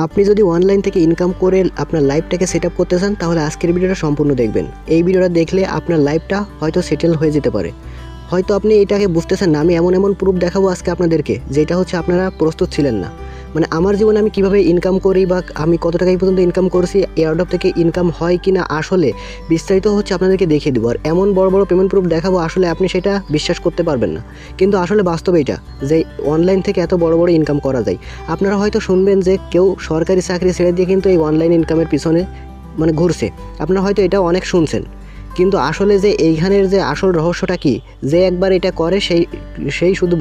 আপনি যদি অনলাইন থেকে ইনকাম করে আপনার লাইফটাকে সেট আপ করতে চান তাহলে আজকের ভিডিওটা সম্পূর্ণ দেখবেন। এই ভিডিওটা দেখলে আপনার লাইফটা হয়তো সেটেল হয়ে যেতে পারে। হয়তো আপনি এটাকে বুঝতেছেন না, আমি এমন এমন প্রুফ দেখাবো আজকে আপনাদেরকে যেটা হচ্ছে আপনারা প্রস্তুত ছিলেন না। মানে আমার জীবনে আমি কিভাবে ইনকাম করি বা আমি কত টাকা পর্যন্ত ইনকাম করছি, এয়ারড্রপ থেকে ইনকাম হয় কি না আসলে বিস্তারিত হচ্ছে আপনাদেরকে দেখিয়ে দেবো। আর এমন বড় বড় পেমেন্ট প্রুফ দেখাবো আসলে আপনি সেটা বিশ্বাস করতে পারবেন না, কিন্তু আসলে বাস্তবে এটা যে অনলাইন থেকে এত বড় বড় ইনকাম করা যায়। আপনারা হয়তো শুনবেন যে কেউ সরকারি চাকরি ছেড়ে দিয়ে কিন্তু এই অনলাইন ইনকামের পিছনে ঘুরছে, আপনারা হয়তো এটা অনেক শুনছেন, কিন্তু আসলে যে এইখানের যে আসল রহস্যটা কি, যে একবার এটা করে সেই শুধু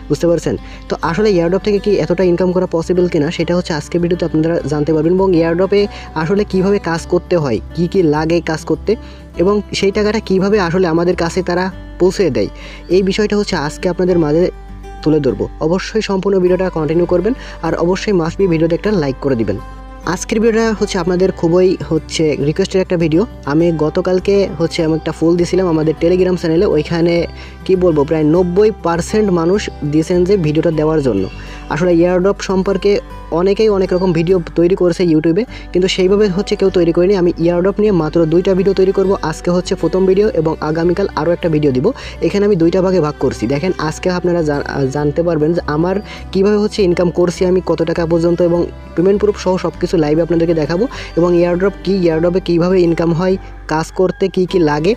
বুঝতে পারছেন। তো আসলে এয়ারড্রপ থেকে কি এতটা ইনকাম করা পসিবল কিনা সেটা হচ্ছে আজকে ভিডিওতে আপনারা জানতে পারবেন, এবং এয়ারড্রপে আসলে কিভাবে কাজ করতে হয়, কি কি লাগে কাজ করতে, এবং সেই টাকাটা কিভাবে আসলে আমাদের কাছে তারা পৌঁছে দেয়, এই বিষয়টা হচ্ছে আজকে আপনাদের মাঝে তুলে ধরবো। অবশ্যই সম্পূর্ণ ভিডিওটা কন্টিনিউ করবেন, আর অবশ্যই মাস্ট বি ভিডিওতে একটা লাইক করে দিবেন। আজকের ভিডিওটা হচ্ছে আপনাদের খুবই রিকোয়েস্টের একটা ভিডিও। আমি গতকালকে আমি একটা ফুল দিয়েছিলাম আমাদের টেলিগ্রাম চ্যানেলে, ওইখানে কি বলবো প্রায় 90% মানুষ দিয়েছেন যে ভিডিওটা দেওয়ার জন্য। আসলে এয়ারড্রপ সম্পর্কে অনেকেই অনেক রকম ভিডিও তৈরি করেছে ইউটিউবে, কিন্তু সেইভাবে কেউ তৈরি করেনি। আমি এয়ারড্রপ নিয়ে মাত্র 2টা ভিডিও তৈরি করব। আজকে প্রথম ভিডিও এবং আগামীকাল আরও একটা ভিডিও দিব। এখানে আমি 2টা ভাগে ভাগ করছি। দেখেন আজকে আপনারা জানতে পারবেন যে আমার কীভাবে ইনকাম করছি, আমি কত টাকা পর্যন্ত, এবং পেমেন্ট প্রুফ সহ সব কিছু লাইভে আপনাদেরকে দেখাবো। এবং এয়ারড্রপ কি, এয়ারড্রপে কীভাবে ইনকাম হয়, কাজ করতে কি কি লাগে,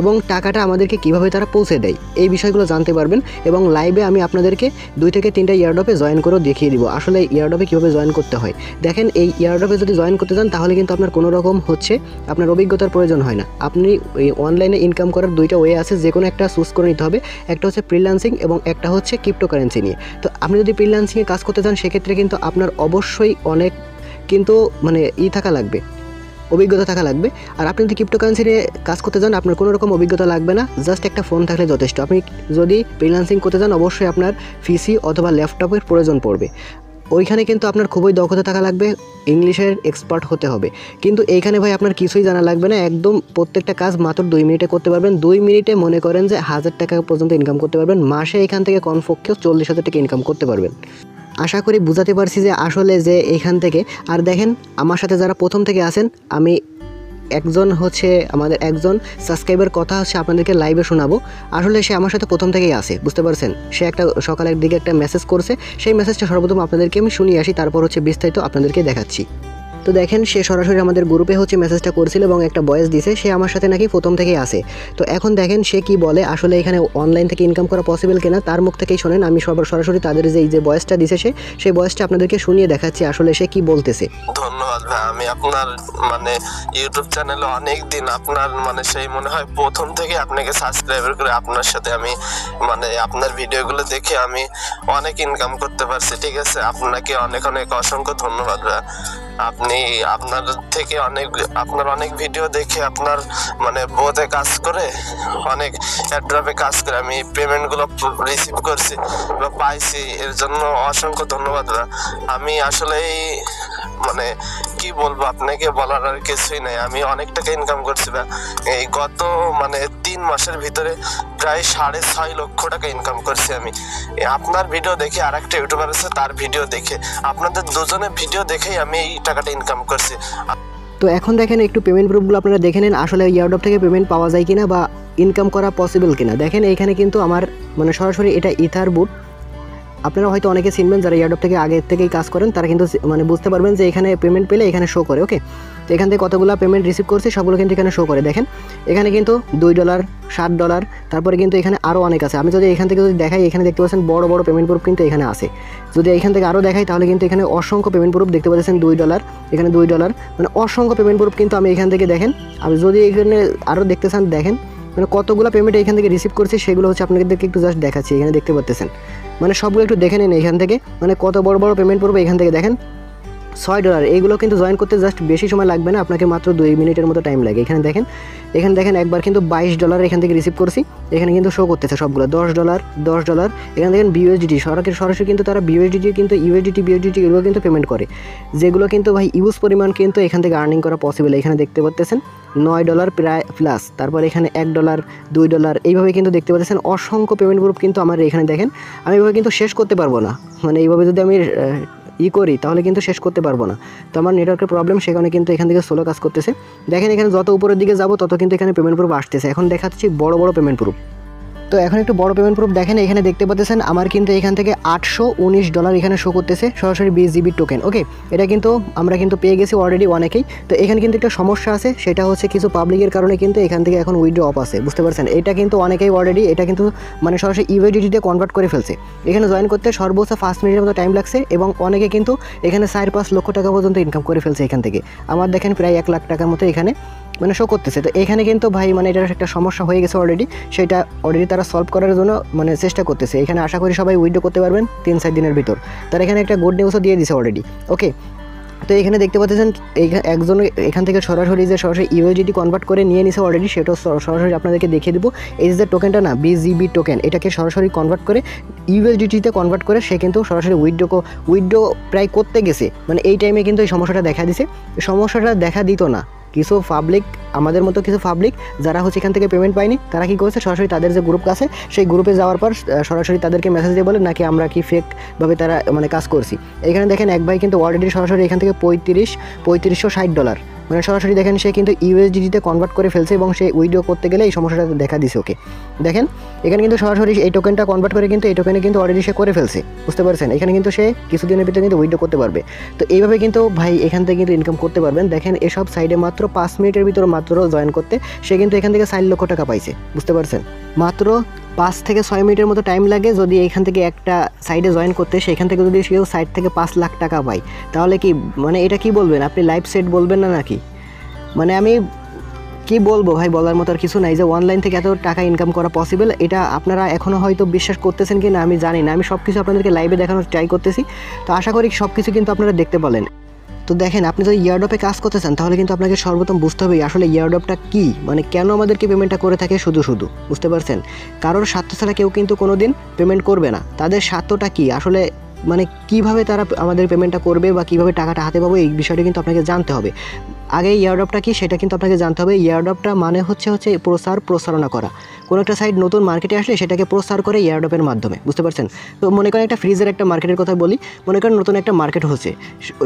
এবং টাকাটা আমাদেরকে কিভাবে তারা পৌঁছে দেয়, এই বিষয়গুলো জানতে পারবেন। এবং লাইভে আমি আপনাদেরকে 2 থেকে 3টা এয়ারড্রপে জয়েন করেও দেখিয়ে দিব আসলে এয়ারড্রপে কীভাবে জয়েন করতে হয়। দেখেন এই এয়ারড্রপে যদি জয়েন করতে চান তাহলে কিন্তু আপনার কোনো রকম আপনার অভিজ্ঞতার প্রয়োজন হয় না। আপনি এই অনলাইনে ইনকাম করার 2টা ওয়ে আছে, যে কোনো একটা চুজ করে নিতে হবে। একটা ফ্রিল্যান্সিং এবং একটা ক্রিপ্টোকারেন্সি নিয়ে। তো আপনি যদি ফ্রিল্যান্সিংয়ে কাজ করতে চান সেক্ষেত্রে কিন্তু আপনার অবশ্যই অনেক থাকা লাগবে, অভিজ্ঞতা থাকা লাগবে। আর আপনি যদি ক্রিপ্টোকারেন্সি নিয়ে কাজ করতে চান আপনার কোনো রকম অভিজ্ঞতা লাগবে না, জাস্ট একটা ফোন থাকলে যথেষ্ট। আপনি যদি ফ্রিল্যান্সিং করতে চান অবশ্যই আপনার পিসি অথবা ল্যাপটপের প্রয়োজন পড়বে। ওইখানে কিন্তু আপনার খুবই দক্ষতা থাকা লাগবে, ইংলিশের এক্সপার্ট হতে হবে। কিন্তু এইখানে ভাই আপনার কিছুই জানা লাগবে না, একদম প্রত্যেকটা কাজ মাত্র 2 মিনিটে করতে পারবেন। 2 মিনিটে মনে করেন যে 1000 টাকা পর্যন্ত ইনকাম করতে পারবেন। মাসে এখান থেকে কমপক্ষেও 40,000 টাকা ইনকাম করতে পারবেন। আশা করি বুঝাতে পারছি যে আসলে যে এইখান থেকে। আর দেখেন আমার সাথে যারা প্রথম থেকে আছেন, আমি আমাদের একজন সাবস্ক্রাইবার কথা আপনাদেরকে লাইভে শোনাবো। আসলে সে আমার সাথে প্রথম থেকেই আসে, বুঝতে পারছেন। সে একটা সকালের দিকে একটা মেসেজ করছে, সেই মেসেজটা সর্বপ্রথম আপনাদেরকে আমি শুনিয়ে আসি, তারপর বিস্তারিত আপনাদেরকে দেখাচ্ছি। তো দেখেন সে সরাসরি আমাদের গ্রুপে মেসেজটা করছিল এবং একটা ভয়েস দিছে, সে আমার সাথে নাকি প্রথম থেকেই আসে। তো এখন দেখেন সে কি বলে, আসলে এখানে অনলাইন থেকে ইনকাম করা পসিবল কিনা তার মুখ থেকেই শোনেন। আমি সরাসরি তাদের যে ভয়েসটা দিছে সেই ভয়েসটা আপনাদেরকে শুনিয়ে দেখাচ্ছি আসলে সে কি বলতেছে। ধন্যবাদ ভাই, আমি আপনার ইউটিউব চ্যানেলে অনেক দিন আপনার সেই মনে হয় প্রথম থেকে আপনাকে সাবস্ক্রাইব করে আপনার সাথে আমি আপনার ভিডিওগুলো দেখে আমি অনেক ইনকাম করতে পারছি। ঠিক আছে, আপনাকে অনেক অনেক অসংখ্য ধন্যবাদ ভাই। আপনার থেকে আপনার অনেক ভিডিও দেখে আপনার বোধে কাজ করে অনেক এয়ারড্রপে কাজ করে আমি পেমেন্টগুলো রিসিভ করছি বা পাইছি, এর জন্য অসংখ্য ধন্যবাদ ভাই। আমি আসলেই কি বলবো, আপনাকে বলার আর কিছুই নাই। আমি অনেক টাকা ইনকাম করছি ভাই। এই গত 3 মাসের ভিতরে প্রায় 6.5 লক্ষ টাকা ইনকাম করছি আমি। আপনার ভিডিও দেখে, আর একটা ইউটিউবার আছে তার ভিডিও দেখে, আপনাদের দুজনের ভিডিও দেখেই আমি এই টাকাটা ইনকাম করছি। তো এখন দেখেন একটু পেমেন্ট প্রুফগুলো আপনারা দেখে নেন, আসলে এয়ারড্রপ থেকে পেমেন্ট পাওয়া যায় কিনা বা ইনকাম করা পসিবল কিনা। দেখেন এইখানে কিন্তু আমার সরাসরি এটা ইথার বুট। আপনারা হয়তো অনেকে চিনবেন যারা এয়ারড্রপ থেকে আগের থেকেই কাজ করেন, তারা কিন্তু বুঝতে পারবেন যে এখানে পেমেন্ট পেলে এখানে শো করে। ওকে, তো এখান থেকে কতগুলো পেমেন্ট রিসিভ করছে সবগুলো কিন্তু এখানে শো করে। দেখেন এখানে কিন্তু $2, $7, তারপরে কিন্তু এখানে আরও অনেক আছে। আমি যদি এখান থেকে দেখাই, এখানে দেখতে পাচ্ছেন বড় বড় পেমেন্ট প্রুফ কিন্তু এখানে আছে। যদি এখান থেকে আরও দেখাই তাহলে কিন্তু এখানে অসংখ্য পেমেন্ট প্রুফ দেখতে পাচ্ছেন, $2, এখানে $2, অসংখ্য পেমেন্ট প্রুফ কিন্তু আমি এখান থেকে দেখেন। আমি যদি এখানে আরও দেখতে চান দেখেন কতগুলো পেমেন্ট এখান থেকে রিসিভ করছি, সেগুলো আপনাদেরকে একটু জাস্ট দেখাচ্ছি। এখানে দেখতে পাচ্ছেন সবগুলো একটু দেখে নেন এখান থেকে, কত বড় বড় পেমেন্ট করবো এখান থেকে দেখেন। $6 এইগুলো কিন্তু জয়েন করতে জাস্ট বেশি সময় লাগবে না, আপনাকে মাত্র 2 মিনিটের মতো টাইম লাগে। এখানে দেখেন একবার কিন্তু $22 এখান থেকে রিসিভ করছি, এখানে কিন্তু শো করতেছে সবগুলো $10, এখানে দেখেন BUSDT সরাসরি কিন্তু তারা BUSDT কিন্তু USDT এগুলো কিন্তু পেমেন্ট করে, যেগুলো কিন্তু ভাই ইউজ পরিমাণ কিন্তু এখান থেকে আর্নিং করা পসিবল। এখানে দেখতে পাচ্ছেন $9 প্রায় প্লাস, তারপর এখানে $1, $2 এইভাবে কিন্তু দেখতে পাচ্ছেন অসংখ্য পেমেন্ট গ্রুপ কিন্তু আমার এখানে দেখেন। আমি এভাবে কিন্তু শেষ করতে পারবো না, এইভাবে যদি আমি করি তাহলে কিন্তু শেষ করতে পারবো না। তো আমার নেটওয়ার্কের প্রবলেম, সেখানে কিন্তু এখান থেকে স্লো কাজ করতেছে। দেখেন এখানে যত উপরের দিকে যাব তত কিন্তু এখানে পেমেন্ট প্রুফ আসতেছে। এখন দেখাচ্ছি বড় বড় পেমেন্ট প্রুফ। তো এখন একটু বড় পেমেন্ট প্রুফ দেখেন, এখানে দেখতে পাচ্ছেন আমার কিন্তু এখান থেকে $819 এখানে শো করতেছে সরাসরি 20 GB টোকেন। ওকে, এটা কিন্তু আমরা কিন্তু পেয়ে গেছি অলরেডি অনেকেই। তো এখানে কিন্তু একটা সমস্যা আছে, সেটা হচ্ছে কিছু পাবলিকের কারণে কিন্তু এখান থেকে এখন উইথড্র অফ আছে, বুঝতে পারছেন। এটা কিন্তু অনেকেই অলরেডি এটা কিন্তু মানে সরাসরি ইউএসডিটিতে কনভার্ট করে ফেলছে। এখানে জয়েন করতে সর্বোচ্চ 5 মিনিটের মতো টাইম লাগছে এবং অনেকে কিন্তু এখানে 4-5 লক্ষ টাকা পর্যন্ত ইনকাম করে ফেলছে এখান থেকে। আমার দেখেন প্রায় 1 লাখ টাকার মতো এখানে মানে শো করতেছে। তো এখানে কিন্তু ভাই মানে এটার একটা সমস্যা হয়ে গেছে অলরেডি, সেটা অলরেডি তারা সলভ করার জন্য মানে চেষ্টা করতেছে। এখানে আশা করি সবাই উইথড্র করতে পারবেন 3-4 দিনের ভিতর। তারা এখানে একটা গুড নিউজও দিয়ে দিছে অলরেডি। ওকে, তো এখানে দেখতে পাচ্ছেন একজন এখান থেকে সরাসরি ইউএসডিটি কনভার্ট করে নিয়ে নিছে অলরেডি, সেটাও সরাসরি আপনাদেরকে দেখিয়ে দেবো। এই যে টোকেনটা না 20 GB টোকেন, এটাকে সরাসরি কনভার্ট করে ইউএসডিটিতে কনভার্ট করে সে কিন্তু সরাসরি উইথড্র প্রায় করতে গেছে। মানে এই টাইমে কিন্তু এই সমস্যাটা দেখা দিছে। সমস্যাটা দেখা দিত না, কিছু পাবলিক আমাদের মতো কিছু পাবলিক যারা হচ্ছে এখান থেকে পেমেন্ট পায়নি, তারা কি করেছে সরাসরি তাদের যে গ্রুপ আছে সেই গ্রুপে যাওয়ার পর সরাসরি তাদেরকে মেসেজ দিয়ে বলে নাকি আমরা কি ফেকভাবে তারা মানে কাজ করছি। এখানে দেখেন এক ভাই কিন্তু অলরেডি সরাসরি এখান থেকে $3560 মানে সরাসরি দেখেন সে কিন্তু ইউএসডিটিতে কনভার্ট করে ফেলছে এবং সে উইথড্র করতে গেলে এই সমস্যাটা দেখা দিছে। ওকে, দেখেন এখানে কিন্তু সরাসরি এই টোকেনটা কনভার্ট করে কিন্তু এই টোকেনে কিন্তু অলরেডি সে করে ফেলছে, বুঝতে পারছেন। এখানে কিন্তু সে কিছুদিনের ভিতরে কিন্তু উইথড্র করতে পারবে। তো এইভাবে কিন্তু ভাই এখান থেকে কিন্তু ইনকাম করতে পারবেন। দেখেন এসব সাইডে মাত্র 5 মিনিটের ভিতর মাত্র জয়েন করতে সে কিন্তু এখান থেকে 4 লক্ষ টাকা পাইছে, বুঝতে পারছেন। মাত্র 5 থেকে 6 মিনিটের মতো টাইম লাগে যদি এখান থেকে একটা সাইডে জয়েন করতে, সেখান থেকে যদি কেউ সাইড থেকে 5 লাখ টাকা পায় তাহলে কি মানে এটা কি বলবেন আপনি, লাইফ সেট বলবেন না নাকি? মানে আমি কি বলবো ভাই, বলার মতো আর কিছু নাই যে অনলাইন থেকে এত টাকা ইনকাম করা পসিবল। এটা আপনারা এখনও হয়তো বিশ্বাস করতেছেন কি না আমি জানি না, আমি সব কিছু আপনাদেরকে লাইভে দেখানোর ট্রাই করতেছি। তো আশা করি সব কিছু কিন্তু আপনারা দেখতে পেলেন। তো দেখেন আপনি যদি ইয়ারড্রপে কাজ করতে চান তাহলে কিন্তু আপনাকে সর্বপ্রথম বুঝতে হবে আসলে ইয়ারড্রপটা কী, মানে কেন আমাদেরকে পেমেন্টটা করে থাকে শুধু বুঝতে পারছেন। কারোর স্বার্থ ছাড়া কেউ কিন্তু কোনো দিন পেমেন্ট করবে না। তাদের স্বার্থটা কী আসলে, মানে কিভাবে তারা আমাদের পেমেন্টটা করবে বা কীভাবে টাকাটা হাতে পাবো, এই বিষয়টা কিন্তু আপনাকে জানতে হবে। আগে ইয়ারড্রপটা কি সেটা কিন্তু আপনাকে জানতে হবে। ইয়ারড্রপটা মানে হচ্ছে প্রসারণা করা। কোনো একটা সাইট নতুন মার্কেটে আসলে সেটাকে প্রসার করে ইয়ারড্রপের মাধ্যমে, বুঝতে পারছেন। তো মনে করেন একটা ফ্রিজের একটা মার্কেটের কথা বলি, মনে করেন নতুন একটা মার্কেট হচ্ছে,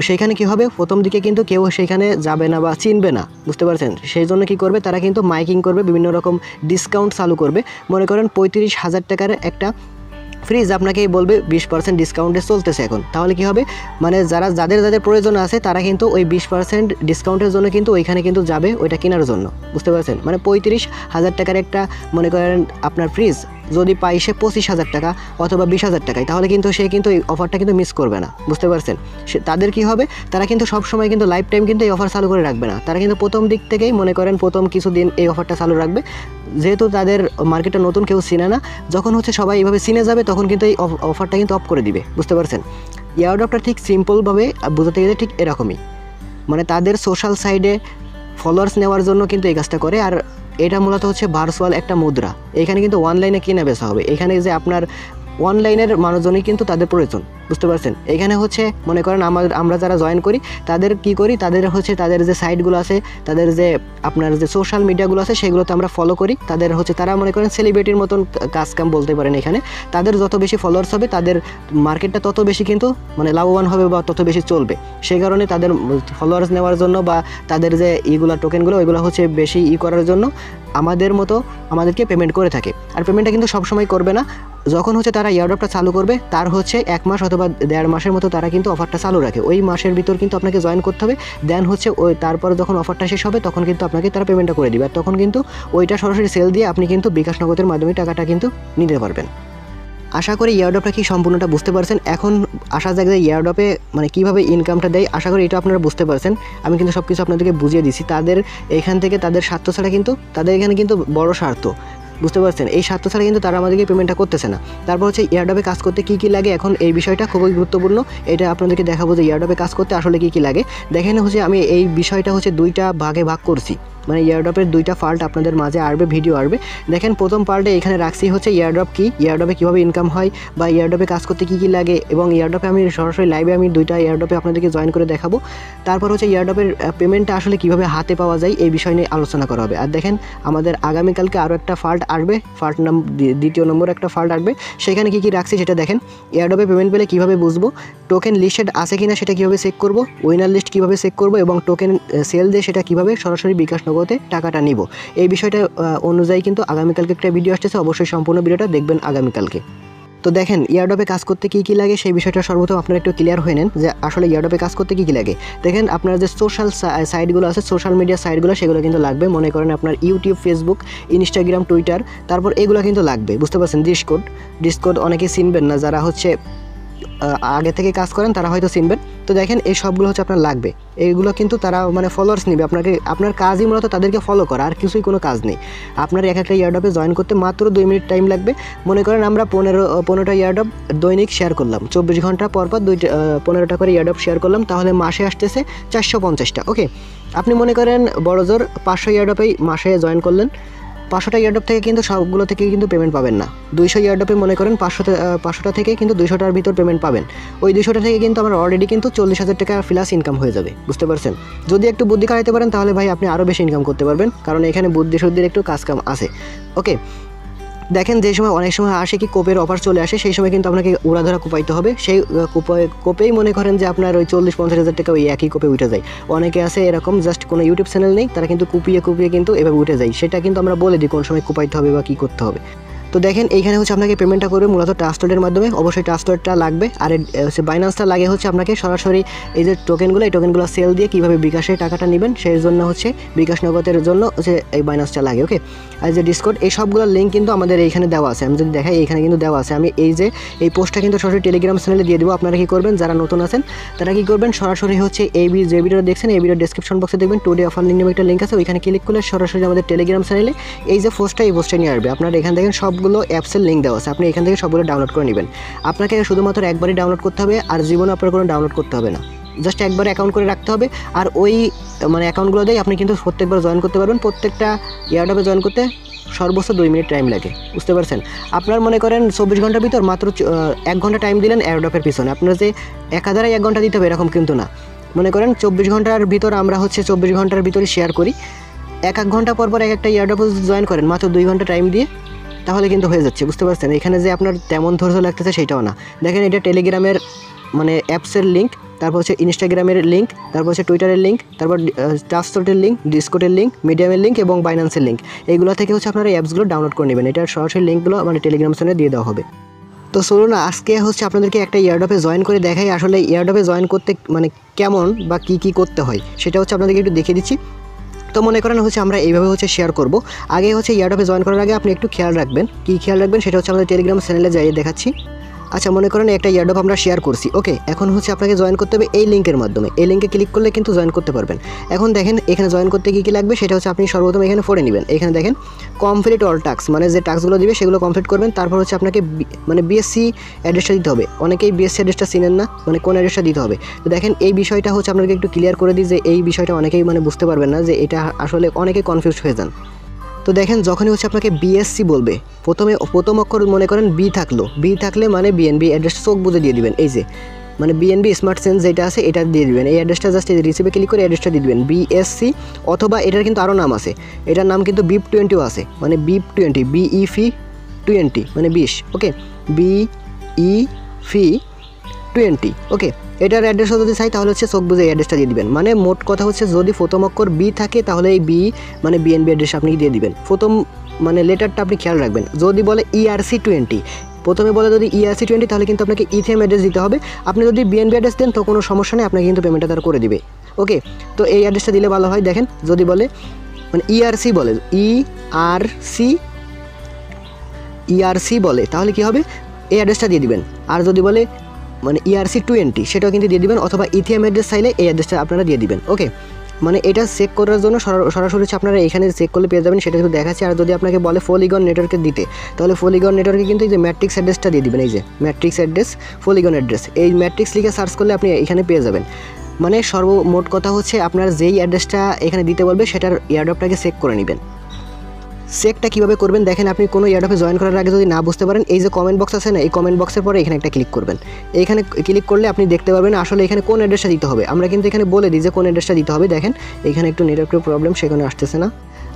সেইখানে কি হবে প্রথম দিকে কিন্তু কেউ সেখানে যাবে না বা চিনবে না, বুঝতে পারছেন। সেই জন্য কী করবে তারা কিন্তু মাইকিং করবে, বিভিন্ন রকম ডিসকাউন্ট চালু করবে। মনে করেন 35,000 টাকার একটা ফ্রিজ আপনাকে বলবে 20% ডিসকাউন্টে চলতেছে এখন, তাহলে কি হবে মানে যাদের প্রয়োজন আছে তারা কিন্তু ওই 20% ডিসকাউন্টের জন্য কিন্তু ওইখানে কিন্তু যাবে ওইটা কেনার জন্য, বুঝতে পারছেন। মানে 35,000 টাকার একটা মনে করেন আপনার ফ্রিজ যদি পাই সে 25,000 টাকা অথবা 20,000 টাকায়, তাহলে কিন্তু সে কিন্তু এই অফারটা কিন্তু মিস করবে না, বুঝতে পারছেন। তাদের কি হবে, তারা কিন্তু সব সময় কিন্তু লাইফ টাইম কিন্তু এই অফার চালু করে রাখবে না। তারা কিন্তু প্রথম দিক থেকেই মনে করেন প্রথম কিছুদিন এই অফারটা চালু রাখবে, যেহেতু তাদের মার্কেটটা নতুন, কেউ চিনে না। যখন হচ্ছে সবাই এইভাবে চিনে যাবে তখন কিন্তু এই অফারটা কিন্তু অফ করে দিবে, বুঝতে পারছেন। ইয়ারড্রপটা ঠিক সিম্পলভাবে বোঝাতে গেলে ঠিক এরকমই, মানে তাদের সোশ্যাল সাইডে ফলোয়ার্স নেওয়ার জন্য কিন্তু এই কাজটা করে। আর এটা মূলত হচ্ছে ভার্চুয়াল একটা মুদ্রা, এখানে কিন্তু অনলাইনে কেনা বেচা হবে। এখানে যে আপনার অনলাইনের মানুষজনই কিন্তু তাদের প্রয়োজন, বুঝতে পারছেন। এখানে হচ্ছে মনে করেন আমরা যারা জয়েন করি তাদের কি করি, তাদের হচ্ছে তাদের যে সাইটগুলো আছে, তাদের যে আপনার যে সোশ্যাল মিডিয়াগুলো আছে সেগুলোতে আমরা ফলো করি। তাদের হচ্ছে তারা মনে করেন সেলিব্রিটির মতন কাজকাম বলতে পারেন। এখানে তাদের যত বেশি ফলোয়ার্স হবে তাদের মার্কেটটা তত বেশি কিন্তু মানে লাভবান হবে বা তত বেশি চলবে। সেই কারণে তাদের ফলোয়ার্স নেওয়ার জন্য বা তাদের যে ইগুলা টোকেনগুলো ওইগুলো হচ্ছে বেশি করার জন্য আমাদেরকে পেমেন্ট করে থাকে। আর পেমেন্টটা কিন্তু সবসময় করবে না, যখন হচ্ছে তারা ইয়ারড্রপটা চালু করবে তার হচ্ছে 1 মাস অথবা 1.5 মাসের মতো তারা কিন্তু অফারটা চালু রাখে। ওই মাসের ভিতর কিন্তু আপনাকে জয়েন করতে হবে, দেন হচ্ছে ওই তারপর যখন অফারটা শেষ হবে তখন কিন্তু আপনাকে তারা পেমেন্টটা করে দিবে। আর তখন কিন্তু ওইটা সরাসরি সেল দিয়ে আপনি কিন্তু বিকাশ নগদের মাধ্যমে টাকাটা কিন্তু নিতে পারবেন। আশা করি ইয়ারড্রপটা কি সম্পূর্ণটা বুঝতে পারছেন। এখন আসা যাক যে ইয়ারড্রপে মানে কীভাবে ইনকামটা দেয়, আশা করি এটা আপনারা বুঝতে পারছেন। আমি কিন্তু সব কিছু আপনাদেরকে বুঝিয়ে দিচ্ছি। তাদের এখান থেকে তাদের স্বার্থ ছাড়া কিন্তু তাদের এখানে কিন্তু বড় স্বার্থ, বুঝতে পারছেন। এই স্বার্থ ছাড়া কিন্তু তারা আমাদেরকে পেমেন্টটা করতেছে না। তারপর হচ্ছে ইয়ারড্রপে কাজ করতে কী কী লাগে, এখন এই বিষয়টা খুবই গুরুত্বপূর্ণ। এটা আপনাদেরকে দেখাবো যে ইয়ারড্রপে কাজ করতে আসলে কী কী লাগে। দেখেন হচ্ছে আমি এই বিষয়টা হচ্ছে 2টা ভাগে ভাগ করছি। মানে ইয়ারড্রপের দুইটা পার্ট আপনাদের মাঝে আসবে, ভিডিও আসবে। দেখেন প্রথম পার্টে এখানে রাখছি হচ্ছে ইয়ারড্রপ কি, ইয়ারড্রপে কীভাবে ইনকাম হয় বা ইয়ারড্রপে কাজ করতে কী কী লাগে, এবং ইয়ারড্রপে আমি সরাসরি লাইভে আমি দুইটা ইয়ারড্রপে আপনাদেরকে জয়েন করে দেখাবো। তারপর হচ্ছে ইয়ারড্রপের পেমেন্টটা আসলে কীভাবে হাতে পাওয়া যায় এই বিষয় নিয়ে আলোচনা করা হবে। আর দেখেন আমাদের আগামীকালকে আরও একটা পার্ট আসবে, পার্ট দ্বিতীয় নম্বর একটা পার্ট আসবে, সেখানে কী কী রাখছি সেটা দেখেন। ইয়ারড্রপে পেমেন্ট পেলে কীভাবে বুঝবো, টোকেন লিস্টেড আছে কিনা সেটা কীভাবে চেক করব, উইনার লিস্ট কীভাবে চেক করব, এবং টোকেন সেল দিয়ে সেটা কীভাবে সরাসরি বিকাশ নগদে টাকাটা নিব, এই বিষয়টা অনুযায়ী কিন্তু আগামীকালকে একটা ভিডিও আসতেছে। অবশ্যই সম্পূর্ণ ভিডিওটা দেখবেন আগামীকালকে। তো দেখেন ইয়ারড্রপে কাজ করতে কী কী লাগে সেই বিষয়টা সর্বপ্রথম আপনারা একটু ক্লিয়ার হয়ে নেন যে আসলে ইয়ারড্রপে কাজ করতে কী কী লাগে। দেখেন আপনার যে সোশ্যাল সাইটগুলো আছে, সোশ্যাল মিডিয়া সাইটগুলো, সেগুলো কিন্তু লাগবে। মনে করেন আপনার ইউটিউব, ফেসবুক, ইনস্টাগ্রাম, টুইটার, তারপর এগুলো কিন্তু লাগবে, বুঝতে পারছেন। ডিসকর্ড অনেকেই চিনবেন না, যারা হচ্ছে আগে থেকে কাজ করেন তারা হয়তো চিনবেন। তো দেখেন এই সবগুলো হচ্ছে আপনার লাগবে, এইগুলো কিন্তু তারা মানে ফলোয়ার্স নেবে আপনাকে, আপনার কাজই মূলত তাদেরকে ফলো করা, আর কিছুই কোনো কাজ নেই। আপনার এক একটা ইয়ারড্রপে জয়েন করতে মাত্র 2 মিনিট টাইম লাগবে। মনে করেন আমরা 15টা ইয়ারড্রপ দৈনিক শেয়ার করলাম, 24 ঘন্টা পর 15টা করে ইয়ারড্রপ শেয়ার করলাম, তাহলে মাসে আসতেছে 450টা। ওকে, আপনি মনে করেন বড়জোর 500 ইয়ারড্রপেই মাসে জয়েন করলেন, 500টা ইয়ারড্রপ থেকে কিন্তু সবগুলো থেকে কিন্তু পেমেন্ট পাবেন না। 200 ইয়ারড্রপে মনে করেন 500টা থেকে কিন্তু 200টার ভিতর পেমেন্ট পাবেন। ওই 200টা থেকে কিন্তু আমার অলরেডি কিন্তু 40,000 টাকা প্লাস ইনকাম হয়ে যাবে, বুঝতে পারছেন। যদি একটু বুদ্ধি খাটাইতে পারেন তাহলে ভাই আপনি আরও বেশি ইনকাম করতে পারবেন, কারণ এখানে বুদ্ধি শুদ্ধির একটু কাজকাম আছে। ওকে, দেখেন যে সময় অনেক সময় আসে কি কোপের অফার চলে আসে, সেই সময় কিন্তু আপনাকে উড়াধরা কোপাইতে হবে। সেই কোপেই মনে করেন যে আপনার ওই 40-50,000 টাকা ওই একই কোপে উঠে যায়। অনেকে আছে এরকম জাস্ট কোনো ইউটিউব চ্যানেল নেই, তারা কিন্তু কুপিয়ে কিন্তু এভাবে উঠে যায়। সেটা কিন্তু আমরা বলে দিই কোন সময় কোপাইতে হবে বা কী করতে হবে। তো দেখেন এইখানে হচ্ছে আপনাকে পেমেন্টটা করবে মূলত ট্রাস্টওয়ালেটের মাধ্যমে। অবশ্যই ট্রাস্টওয়ালেটটা লাগবে, আর হচ্ছে বাইন্যান্সটা লাগে হচ্ছে আপনাকে সরাসরি এই যে টোকেনগুলো, এই টোকেনগুলো সেল দিয়ে কীভাবে বিকাশে টাকাটা নেবেন সেই জন্য হচ্ছে বিকাশ নগদের জন্য হচ্ছে এই বাইন্যান্সটা লাগে। ওকে, আর যে ডিসকর্ড, এই সবগুলোর লিঙ্ক কিন্তু আমাদের এইখানে দেওয়া আছে। আমি যদি দেখাই এইখানে কিন্তু দেওয়া আছে। আমি এই পোস্টটা কিন্তু সরাসরি টেলিগ্রাম চ্যানেলে দিয়ে দেবো। আপনারা কী করবেন, যারা নতুন আছেন তারা কী করবেন, সরাসরি হচ্ছে যে ভিডিওটা দেখছেন এই ভিডিওর ডেসক্রিপশন বক্সে দেখবেন টুডে অফার লিঙ্ক নামে একটা লিঙ্ক আছে, ওইখানে ক্লিক করলে সরাসরি আমাদের টেলিগ্রাম চ্যানেলে এই যে পোস্টটা, এই পোস্টটা নিয়ে আসবে। আপনারা এখান থেকে সবগুলো অ্যাপসের লিঙ্ক দেওয়া আছে, আপনি এখান থেকে সবগুলো ডাউনলোড করে নেবেন। আপনাকে শুধুমাত্র একবারই ডাউনলোড করতে হবে, আর জীবনে আপনার কোনো ডাউনলোড করতে হবে না, জাস্ট একবার অ্যাকাউন্ট করে রাখতে হবে। আর ওই মানে অ্যাকাউন্টগুলো দিয়ে আপনি কিন্তু প্রত্যেকবার জয়েন করতে পারবেন। প্রত্যেকটা ইয়ারড্রপে জয়েন করতে সর্বোচ্চ 2 মিনিট টাইম লাগে, বুঝতে পারছেন। আপনার মনে করেন 24 ঘন্টার ভিতর মাত্র 1 ঘন্টা টাইম দিলেন ইয়ারড্রপের পিছনে, আপনার যে একাধারাই 1 ঘন্টা দিতে হবে এরকম কিন্তু না। মনে করেন 24 ঘন্টার ভিতর আমরা হচ্ছে 24 ঘন্টার ভিতরে শেয়ার করি, 1 ঘন্টা পর এক একটা ইয়ারড্রপে জয়েন করেন মাত্র 2 ঘন্টা টাইম দিয়ে, তাহলে কিন্তু হয়ে যাচ্ছে, বুঝতে পারছেন। এখানে যে আপনার তেমন ধৈর্য লাগতেছে সেটাও না। দেখেন এটা টেলিগ্রামের মানে অ্যাপসের লিঙ্ক, তারপর হচ্ছে ইনস্টাগ্রামের লিঙ্ক, তারপর হচ্ছে টুইটারের লিঙ্ক, তারপর ট্রাস্টওয়ালেটের লিঙ্ক, ডিসকর্ডের লিঙ্ক, মিডিয়ামের লিঙ্ক এবং বাইন্যান্সের লিঙ্ক। এইগুলো থেকে হচ্ছে আপনারা অ্যাপসগুলো ডাউনলোড করে নেবেন। এটার সরাসরি লিঙ্কগুলো মানে টেলিগ্রাম চ্যানেলে দিয়ে দেওয়া হবে। তো চলুন আজকে হচ্ছে আপনাদেরকে একটা ইয়ারড্রপে জয়েন করে দেখাই আসলে ইয়ারড্রপে জয়েন করতে মানে কেমন বা কী করতে হয় সেটা হচ্ছে আপনাদেরকে একটু দেখিয়ে দিচ্ছি। তো মনে করেন হচ্ছে আমরা এইভাবে হচ্ছে শেয়ার করব। আগে হচ্ছে ইয়ারড্রপে জয়েন করার আগে আপনি একটু খেয়াল রাখবেন, কী খেয়াল রাখবেন সেটা হচ্ছে আমাদের টেলিগ্রাম চ্যানেলে যাইয়ে দেখাচ্ছি। আচ্ছা, মনে করেন একটা ইয়ারড্রপ আমরা শেয়ার করছি। ওকে, এখন হচ্ছে আপনাকে জয়েন করতে হবে এই লিঙ্কের মাধ্যমে। এই লিঙ্কে ক্লিক করলে কিন্তু জয়েন করতে পারবেন। এখন দেখেন এখানে জয়েন করতে কী লাগবে সেটা হচ্ছে আপনি সর্বপ্রথম এখানে পড়ে নেবেন। এখানে দেখেন কমপ্লিট অল টাস্ক, মানে যে টাস্কগুলো দিবে সেগুলো কমপ্লিট করবেন। তারপর হচ্ছে আপনাকে মানে বিএসসি অ্যাড্রেসটা দিতে হবে। অনেকেই বিএসসি অ্যাড্রেসটা চিনেন না, মানে কোন অ্যাড্রেসটা দিতে হবে। তো দেখেন এই বিষয়টা হচ্ছে আপনাকে একটু ক্লিয়ার করে দিই যে এই বিষয়টা অনেকেই মানে বুঝতে পারবেন না, যে এটা আসলে অনেকে কনফিউজ হয়ে যান। তো দেখেন যখনই হচ্ছে আপনাকে বিএসসি বলবে, প্রথম অক্ষর মনে করেন বি থাকলে মানে বিএনবি অ্যাড্রেস চোখ বুঝে দিয়ে দিবেন। এই যে মানে বিএনবি স্মার্ট চেঞ্জ যেটা আছে এটা দিয়ে দিবেন। এই অ্যাড্রেসটা জাস্ট রিসিভে ক্লিক করে অ্যাড্রেসটা দিয়ে দিবেন বিএসসি, অথবা এটার কিন্তু আরও নাম আছে, এটার নাম কিন্তু BIP20 আছে, মানে BIP20 BEF20 মানে 20। ওকে, BEF20। ওকে, এটার অ্যাড্রেসও যদি চাই তাহলে হচ্ছে চোখ বুঝে এই অ্যাড্রেসটা দিয়ে দিবেন। মানে মোট কথা হচ্ছে যদি প্রথম অক্ষর বি থাকে তাহলে এই বি মানে বিএনবি অ্যাড্রেস আপনি দিয়ে দিবেন। প্রথম মানে লেটারটা আপনি খেয়াল রাখবেন। যদি বলে ERC20, প্রথমে বলে যদি ERC20 তাহলে কিন্তু আপনাকে ইথেম অ্যাড্রেস দিতে হবে। আপনি যদি বিএনবি অ্যাড্রেস দেন তো কোনো সমস্যা নেই, আপনাকে কিন্তু পেমেন্টটা তারা করে দিবে। ওকে, তো এই অ্যাড্রেসটা দিলে ভালো হয়। দেখেন যদি বলে মানে ERC বলে ERC বলে তাহলে কি হবে, এই অ্যাড্রেসটা দিয়ে দিবেন। আর যদি বলে মানে ERC20 সেটাও কিন্তু দিয়ে দিবেন, অথবা ইথিএম অ্যাড্রেস চাইলে এই অ্যাড্রেসটা আপনারা দিয়ে দিবেন। ওকে, মানে এটা চেক করার জন্য সরাসরি হচ্ছে আপনারা এখানে চেক করলে পেয়ে যাবেন, সেটা কিন্তু দেখাচ্ছি। আর যদি আপনাকে বলে পলিগন নেটওয়ার্কে দিতে তাহলে পলিগন নেটওয়ার্কে কিন্তু এই যে ম্যাট্রিক্স অ্যাড্রেসটা দিয়ে দিবেন। এই যে ম্যাট্রিক্স অ্যাড্রেস, পলিগন অ্যাড্রেস, এই ম্যাট্রিক্স লিখে সার্চ করলে আপনি এখানে পেয়ে যাবেন। মানে সর্বমোট কথা হচ্ছে আপনার যেই অ্যাড্রেসটা এখানে দিতে বলবে সেটার এয়ারড্রপটাকে চেক করে নেবেন। চেকটা কীভাবে করবেন দেখেন, আপনি কোনো এয়ারড্রপে জয়েন করার আগে যদি না বুঝতে পারেন, এই যে কমেন্ট বক্স আছে না, এই কমেন্ট বক্সের পরে এখানে একটা ক্লিক করবেন। এইখানে ক্লিক করলে আপনি দেখতে পারবেন আসলে এখানে কোন অ্যাড্রেসটা দিতে হবে। আমরা কিন্তু এখানে বলে দিই যে কোন অ্যাড্রেসটা দিতে হবে। দেখেন এখানে একটু নেটওয়ার্কের প্রবলেম, সেখানে আসতেছে না।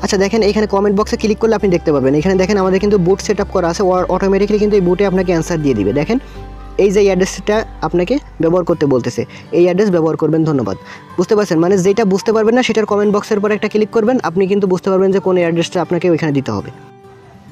আচ্ছা দেখেন এখানে কমেন্ট বক্সে ক্লিক করলে আপনি দেখতে পারবেন এখানে দেখেন আমাদের কিন্তু বুট সেট আপ করা আছে, অটোমেটিক্যালি কিন্তু এই বুটে আপনাকে অ্যান্সার দিয়ে দিবে। দেখেন এই যে অ্যাড্রেসটা আপনাকে ব্যবহার করতে বলতেছে, এই অ্যাড্রেস ব্যবহার করবেন। ধন্যবাদ। বুঝতে পারছেন, মানে যেটা বুঝতে পারবেন না সেটার কমেন্ট বক্সের পর একটা ক্লিক করবেন, আপনি কিন্তু বুঝতে পারবেন যে কোন অ্যাড্রেসটা আপনাকে ওইখানে দিতে হবে।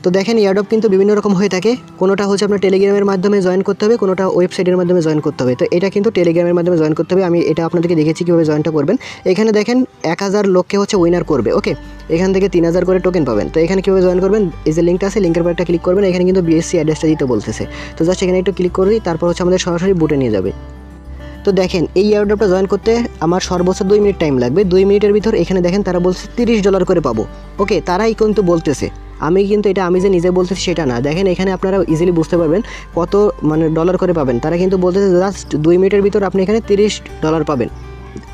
তো দেখেন এয়ারড্রপ কিন্তু বিভিন্ন রকম হয়ে থাকে, কোনোটা হচ্ছে আপনার টেলিগ্রামের মাধ্যমে জয়েন করতে হবে, কোনোটা ওয়েবসাইটের মাধ্যমে জয়েন করতে হবে। তো এটা কিন্তু টেলিগ্রামের মাধ্যমে জয়েন করতে হবে, আমি এটা আপনাদেরকে দেখেছি কীভাবে জয়েনটা করবেন। এখানে দেখেন 1000 লোককে হচ্ছে উইনার করবে, ওকে, এখান থেকে 3000 করে টোকেন পাবেন। তো এখানে কীভাবে জয়েন করবেন, এই যে লিঙ্কটা আছে লিঙ্কের পর একটা ক্লিক করবেন, এখানে কিন্তু বিএসসি অ্যাড্রেসটা দিতে বলতেছে। তো জাস্ট এখানে একটু ক্লিক করি, তারপর হচ্ছে আমাদের সরাসরি বুটে নিয়ে যাবে। তো দেখেন এই এয়ারড্রপটা জয়েন করতে আমার সর্বোচ্চ 2 মিনিট টাইম লাগবে। 2 মিনিটের ভিতর এখানে দেখেন তারা বলছে $30 করে পাবো, ওকে, তারাই কিন্তু বলতেছে, আমি কিন্তু এটা আমি যে নিজে বলতেছি সেটা না। দেখেন এখানে আপনারা ইজিলি বুঝতে পারবেন কত মানে ডলার করে পাবেন। তারা কিন্তু বলতেছে জাস্ট 2 মিনিটের ভিতর আপনি এখানে $30 পাবেন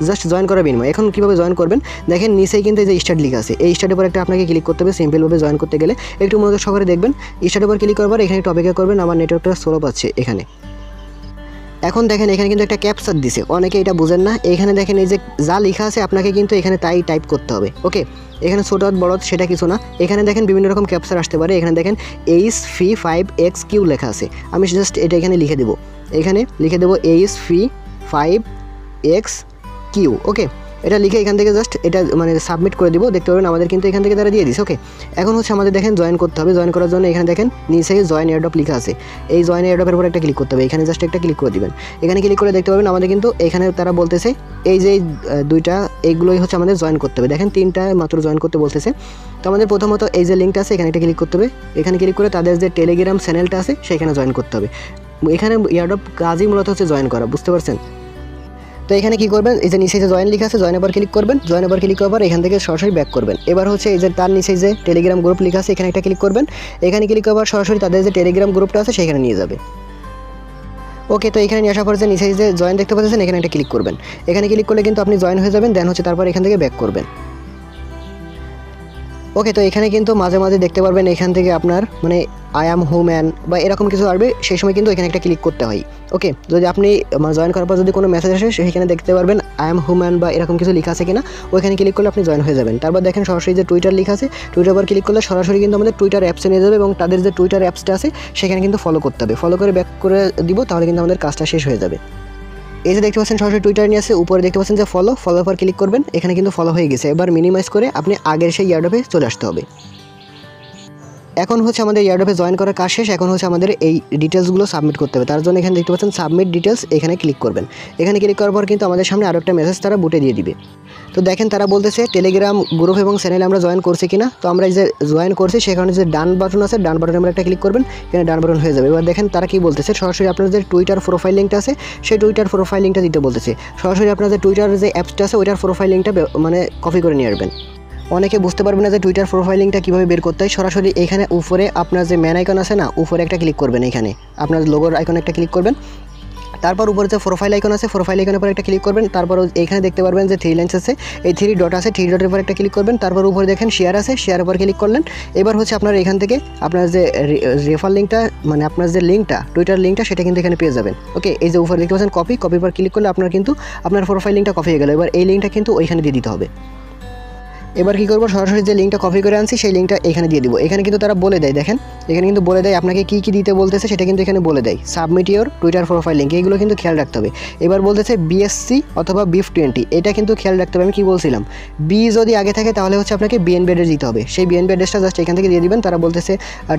জাস্ট জয়েন করার বিনিময়। এখন কীভাবে জয়েন করবেন দেখেন, নিচেই কিন্তু এই যে স্টার্ট লিখা আছে, এই স্টার্টের পর একটা আপনাকে ক্লিক করতে হবে। সিম্পলভাবে জয়েন করতে গেলে একটু মনোযোগ সহকারে দেখবেন। স্টার্টের পর ক্লিক করার পর এখানে একটু অপেক্ষা করবেন, আমার নেটওয়ার্কটা স্লো পাচ্ছে এখানে। এখন দেখেন এখানে কিন্তু একটা ক্যাপচার দিছে, অনেকে এটা বুঝেন না। এখানে দেখেন এই যে যা লেখা আছে আপনাকে কিন্তু এখানে তাই টাইপ করতে হবে, ওকে। এখানে ছোট বড় সেটা কিছু না, এখানে দেখেন বিভিন্ন রকম ক্যাপচার আসতে পারে। এখানে দেখেন HV5XQ লেখা আছে, আমি জাস্ট এটা এখানে লিখে দেবো, এখানে লিখে দেবো HV5XQ, ওকে। এটা লিখে এখান থেকে জাস্ট এটা মানে সাবমিট করে দিব, দেখতে পাবেন আমাদের কিন্তু এখান থেকে তারা দিয়ে দিছে, ওকে। এখন হচ্ছে আমাদের দেখেন জয়েন করতে হবে। জয়েন করার জন্য এখানে দেখেন নিচে জয়েন এয়ারড্রপ লেখা আছে, এই জয়েন এয়ারড্রপের উপর একটা ক্লিক করতে হবে। এখানে জাস্ট একটা ক্লিক করে দিবেন, এখানে ক্লিক করে দেখতে পাবেন আমাদের কিন্তু এখানে তারা বলতেছে এই যে দুইটা এইগুলোই হচ্ছে আমাদের জয়েন করতে হবে। দেখেন 3টা মাত্র জয়েন করতে বলতেছে। তো আমাদের প্রথমত এই যে লিঙ্কটা আছে এখানে একটা ক্লিক করতে হবে, এখানে ক্লিক করে তাদের যে টেলিগ্রাম চ্যানেলটা আছে সেখানে জয়েন করতে হবে। এখানে এয়ারড্রপ কাজই মূলত হচ্ছে জয়েন করা, বুঝতে পারছেন। তো এখানে কী করবেন, এই যে নিচে যে জয়েন লেখা আছে জয়েনের পর ক্লিক করবেন, জয়েনের পর ক্লিক করার পর এখান থেকে সরাসরি ব্যাক করবেন। এবার হচ্ছে এই যে তার নিচে যে টেলিগ্রাম গ্রুপ লেখা আছে এখানে একটা ক্লিক করবেন, এখানে ক্লিক করার পর সরাসরি তাদের যে টেলিগ্রাম গ্রুপটা আছে সেখানে নিয়ে যাবে, ওকে। তো এখানে নিয়ে আসার পর যে নিচে যে জয়েন দেখতে পাচ্ছেন এখানে একটা ক্লিক করবেন, এখানে ক্লিক করলে কিন্তু আপনি জয়েন হয়ে যাবেন। দেন হচ্ছে তারপর এখান থেকে ব্যাক করবেন, ওকে। তো এখানে কিন্তু মাঝে মাঝে দেখতে পারবেন এখান থেকে আপনার মানে আই অ্যাম হুম্যান বা এরকম কিছু আসবে, সেই সময় কিন্তু এখানে একটা ক্লিক করতে হয়, ওকে। যদি আপনি জয়েন করার পর যদি কোনো মেসেজ আসে সেখানে দেখতে পারবেন আই অ্যাম হুম্যান বা এরকম কিছু লেখা আছে কিনা, ওইখানে ক্লিক করলে আপনি জয়েন হয়ে যাবেন। তারপর দেখেন সরাসরি যে টুইটার লেখা আছে, টুইটার পর ক্লিক করলে সরাসরি কিন্তু আমাদের টুইটার অ্যাপসে নিয়ে যাবে এবং তাদের যে টুইটার অ্যাপসটা আছে সেখানে কিন্তু ফলো করতে হবে। ফলো করে ব্যাক করে দিব, তাহলে কিন্তু আমাদের কাজটা শেষ হয়ে যাবে। এই যে দেখতে পাচ্ছেন সরাসরি টুইটার নিয়ে আসে, উপরে দেখতে পাচ্ছেন যে ফলোর পর ক্লিক করবেন, এখানে কিন্তু ফলো হয়ে গেছে। এবার মিনিমাইজ করে আপনি আগের সেই এয়ারড্রপে চলে আসতে হবে। এখন হচ্ছে আমাদের এয়ারড্রপে জয়েন করার কাজ শেষ। এখন হচ্ছে আমাদের এই ডিটেলসগুলো সাবমিট করতে হবে। তার জন্য এখানে দেখতে পাচ্ছেন সাবমিট ডিটেলস, এখানে ক্লিক করবেন। এখানে ক্লিক করার পর কিন্তু আমাদের সামনে আরও একটা মেসেজ তারা বুটে দিয়ে দিবে। তো দেখেন তারা বলতেছে টেলিগ্রাম গ্রুপ এবং চ্যানেলে আমরা জয়েন করছি কিনা। তো আমরা এই যে জয়েন করছি সেখানে যে ডান বাটন আছে, ডান বাটনে আমরা একটা ক্লিক করবেন, এখানে ডান বাটন হয়ে যাবে। এবার দেখেন তারা কি বলতেছে, সরাসরি আপনার যে টুইটার প্রোফাইল লিঙ্কটা আছে সেই টুইটার প্রোফাইল লিঙ্কটা দিতে বলতেছে। সরাসরি আপনার যে টুইটার যে অ্যাপসটা আছে ওইটার প্রোফাইল লিঙ্কটা মানে কপি করে নিয়ে আসবেন। অনেকে বুঝতে পারবে না যে টুইটার প্রোফাইল লিঙ্কটা কীভাবে বের করতে হয়। সরাসরি এখানে উপরে আপনার যে ম্যান আইকন আছে না, উপরে একটা ক্লিক করবেন, এখানে আপনার লোগোর আইকনে একটা ক্লিক করবেন। তারপর উপরে যে প্রোফাইল আইকন আছে প্রোফাইল আইকনের পর একটা ক্লিক করবেন। তারপর এখানে দেখতে পারবেন যে 3 লাইন্স আছে, এই 3 ডট আছে, 3 ডটের পর একটা ক্লিক করবেন। তারপর উপরে দেখেন শেয়ার আছে, শেয়ারের উপর ক্লিক করলেন। এবার হচ্ছে আপনার এখান থেকে আপনার যে রেফার লিঙ্কটা মানে আপনার যে লিঙ্কটা টুইটার লিঙ্কটা সেটা কিন্তু এখানে পেয়ে যাবেন, ওকে। এই যে উপরে দেখতে পাচ্ছেন কপির পর ক্লিক করলে আপনার কিন্তু আপনার প্রোফাইল লিঙ্কটা কপি হয়ে গেল। এবার এই লিঙ্কটা কিন্তু ওইখানে দিয়ে দিতে হবে। এবার কী করবো, সরাসরি যে লিঙ্কটা কপি করে আনছি সেই লিঙ্কটা এখানে দিয়ে দিব। এখানে কিন্তু তারা বলে দেয়, দেখেন এখানে কিন্তু বলে দেয় আপনাকে কী কী দিতে বলতেছে সেটা কিন্তু এখানে বলে দেয়। Submit your Twitter profile link, এইগুলো কিন্তু খেয়াল রাখতে হবে। এবার বলতেছে BSC অথবা BIF20, এটা কিন্তু খেয়াল রাখতে হবে। আমি কী বলছিলাম, বি যদি আগে থাকে তাহলে হচ্ছে আপনাকে BNB অ্যাড্রেস দিতে হবে। সেই BNB অ্যাড্রেসটা জাস্ট এখান থেকে দিয়ে দিবেন। তারা বলতেছে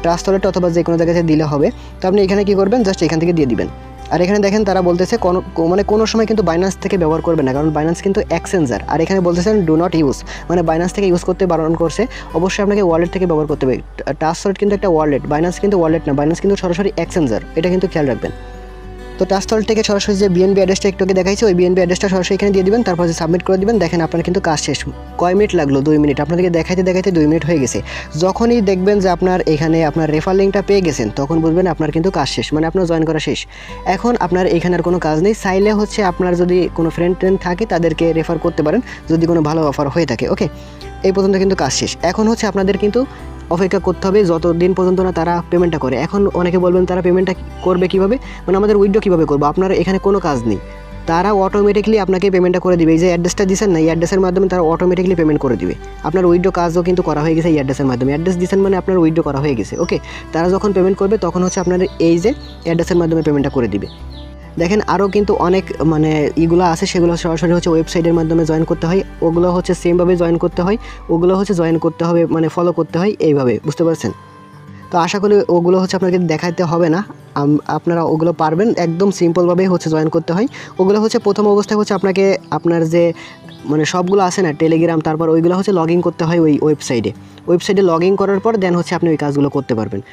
ট্রাস্টলেট অথবা যে কোনো জায়গাতে দিলে হবে। তো আপনি এখানে কী করবেন, জাস্ট এখান থেকে দিয়ে দিবেন। আর এখানে দেখেন তারা বলতেছে কোনো সময় কিন্তু বাইন্যান্স থেকে ব্যবহার করবে না, কারণ বাইন্যান্স কিন্তু এক্সচেঞ্জার। আর এখানে বলতেছেন ডু নট ইউজ, মানে বাইন্যান্স থেকে ইউজ করতে বারণ করছে। অবশ্যই আপনাকে ওয়ালেট থেকে ব্যবহার করতে হবে। ট্রাস্টলেট কিন্তু একটা ওয়ালেট, বাইন্যান্স কিন্তু ওয়ালেট না, বাইন্যান্স কিন্তু সরাসরি এক্সচেঞ্জার, এটা কিন্তু খেয়াল রাখবেন। তো তো টাস্টল থেকে সরাসরি যে বিএনবি অ্যাড্রেসটা একটু আগে দেখাইছে ওই বিএনবি অ্যাড্রেসটা সরাসরি এখানে দিয়ে দিবেন, তারপর যে সাবমিট করে দিবেন। দেখেন আপনার কিন্তু কাজ শেষ। কয় মিনিট লাগলো? 2 মিনিট। আপনাদেরকে দেখাইতে 2 মিনিট হয়ে গেছে। যখনই দেখবেন যে আপনার এখানে আপনার রেফার লিঙ্কটা পেয়ে গেছেন তখন বুঝবেন আপনার কিন্তু কাজ শেষ, মানে আপনার জয়েন করা শেষ। এখন আপনার এখানে আর কোনো কাজ নেই। চাইলে হচ্ছে আপনার যদি কোনো ফ্রেন্ড থাকে তাদেরকে রেফার করতে পারেন যদি কোনো ভালো অফার হয়ে থাকে। ওকে, এই পর্যন্ত কিন্তু কাজ শেষ। এখন হচ্ছে আপনাদের কিন্তু অপেক্ষা করতে হবে যতদিন পর্যন্ত না তারা পেমেন্টটা করে। এখন অনেকে বলবেন তারা পেমেন্টটা করবে কীভাবে, মানে আমাদের উইথড্র কীভাবে করবো? আপনার এখানে কোনো কাজ নেই, তারা অটোমেটিকলি আপনাকে পেমেন্টটা করে দিবে। এই যে অ্যাড্রেসটা দিচ্ছেন না, এই অ্যাড্রেসের মাধ্যমে তারা অটোমেটিকলি পেমেন্ট করে দিবে। আপনার উইথড্র কাজও কিন্তু করা হয়ে গেছে এই অ্যাড্রেসের মাধ্যমে। অ্যাড্রেস দিচ্ছেন মানে আপনার উইথড্র করা হয়ে গেছে। ওকে, তারা যখন পেমেন্ট করবে তখন হচ্ছে আপনার এই যে অ্যাড্রেসের মাধ্যমে পেমেন্টটা করে দিবে। দেখেন আরও কিন্তু অনেক মানে ইগুলো আছে, সেগুলো সরাসরি হচ্ছে ওয়েবসাইটের মাধ্যমে জয়েন করতে হয়। ওগুলো হচ্ছে সেমভাবে জয়েন করতে হয়, ওগুলো হচ্ছে জয়েন করতে হবে মানে ফলো করতে হয় এইভাবে, বুঝতে পারছেন? তো আশা করি ওগুলো হচ্ছে আপনাকে দেখাতে হবে না, আপনারা ওগুলো পারবেন। একদম সিম্পলভাবেই হচ্ছে জয়েন করতে হয়। ওগুলো হচ্ছে প্রথম অবস্থায় হচ্ছে আপনাকে আপনার যে মানে সবগুলো আছে না টেলিগ্রাম, তারপর ওইগুলো হচ্ছে লগ ইন করতে হয় ওই ওয়েবসাইটে লগ ইন করার পর দেন হচ্ছে আপনি ওই কাজগুলো করতে পারবেন।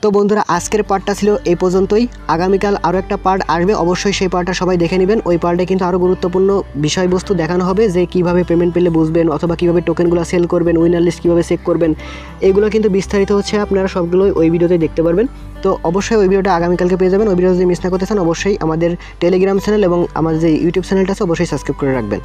তো বন্ধুরা আজকের পার্টটা ছিল এই পর্যন্তই। আগামীকাল আরও একটা পার্ট আসবে, অবশ্যই সেই পার্টটা সবাই দেখে নেবেন। ওই পার্টে কিন্তু আরও গুরুত্বপূর্ণ বিষয়বস্তু দেখানো হবে, যে কীভাবে পেমেন্ট পেলে বুঝবেন, অথবা কীভাবে টোকেনগুলো সেল করবেন, উইনার লিস্ট কীভাবে চেক করবেন, এগুলো কিন্তু বিস্তারিত হচ্ছে আপনারা সবগুলোই ওই ভিডিওতে দেখতে পারবেন। তো অবশ্যই ওই ভিডিওটা আগামীকালকে পেয়ে যাবেন। ওই ভিডিও যদি মিস না করতে চান অবশ্যই আমাদের টেলিগ্রাম চ্যানেল এবং আমাদের যে ইউটিউব চ্যানেলটা আছে অবশ্যই সাবস্ক্রাইব করে রাখবেন।